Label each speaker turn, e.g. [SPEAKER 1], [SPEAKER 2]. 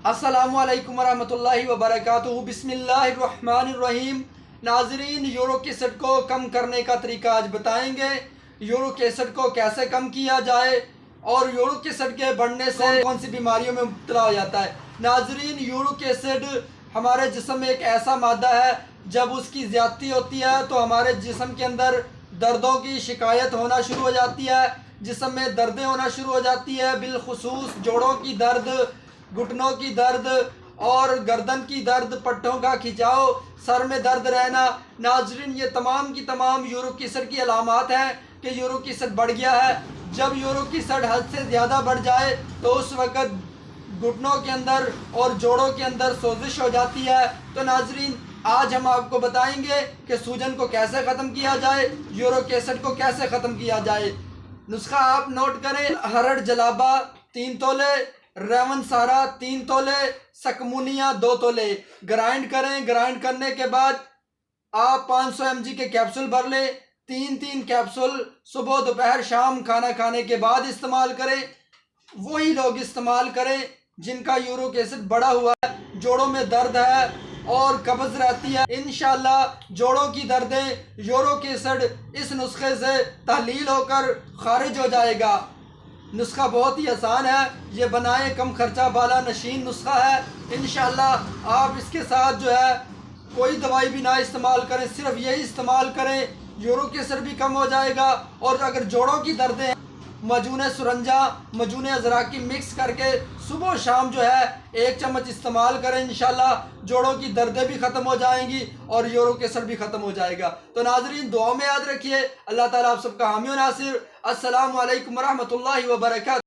[SPEAKER 1] अस्सलामुअलैकुम वरहमतुल्लाहि वबरकातुहू। बिस्मिल्लाहिर्रहमानिर्रहीम। नाजरीन, यूरिक एसिड को कम करने का तरीका आज बताएंगे। यूरिक एसिड को कैसे कम किया जाए और यूरिक एसिड के बढ़ने से कौन सी बीमारियों में मुब्तला हो जाता है। नाजरीन, यूरिक एसिड हमारे जिस्म में एक ऐसा मादा है, जब उसकी ज़्यादती होती है तो हमारे जिस्म के अंदर दर्दों की शिकायत होना शुरू हो जाती है, जिस्म में दर्दें होना शुरू हो जाती है, बिलखुसूस जोड़ों की दर्द, घुटनों की दर्द और गर्दन की दर्द, पट्टों का खिंचाव, सर में दर्द रहना। नाजरीन, ये तमाम की तमाम यूरिक एसिड की अलामात हैं कि यूरिक एसिड बढ़ गया है। जब यूरिक एसिड हद से ज़्यादा बढ़ जाए तो उस वक़्त घुटनों के अंदर और जोड़ों के अंदर सोजिश हो जाती है। तो नाजरीन, आज हम आपको बताएंगे कि सूजन को कैसे ख़त्म किया जाए, यूरिक एसिड को कैसे ख़त्म किया जाए। नुस्खा आप नोट करें। हरड़ जलाबा 3 तोले, रेवन सारा 3 तोले, सकमुनिया 2 तोले। ग्राइंड करें। ग्राइंड करने के बाद आप 500 mg के कैप्सूल भर लें। 3 कैप्सूल सुबह दोपहर शाम खाना खाने के बाद इस्तेमाल करें। वही लोग इस्तेमाल करें जिनका यूरिक एसिड बढ़ा हुआ है, जोड़ों में दर्द है और कब्ज़ रहती है। इंशाअल्लाह जोड़ों की दर्दें, यूरिक एसिड इस नुस्खे से तहलील होकर खारिज हो जाएगा। नुस्खा बहुत ही आसान है, ये बनाएं, कम खर्चा बाला नशीन नुस्खा है। इंशाअल्लाह आप इसके साथ जो है कोई दवाई भी ना इस्तेमाल करें, सिर्फ यही इस्तेमाल करें, यूरिक एसिड भी कम हो जाएगा। और अगर जोड़ों की दर्दें हैं, मजून सुरंजा, मजून अज़राकी मिक्स करके सुबह शाम जो है 1 चम्मच इस्तेमाल करें। इंशाल्लाह जोड़ों की दर्दें भी ख़त्म हो जाएंगी और यूरिक एसिड भी ख़त्म हो जाएगा। तो नाजरीन, दुआ में याद रखिए। अल्लाह ताला आप सबका हामी और नासिर। अस्सलामु अलैकुम वरहमतुल्लाहि वबरकातुहू।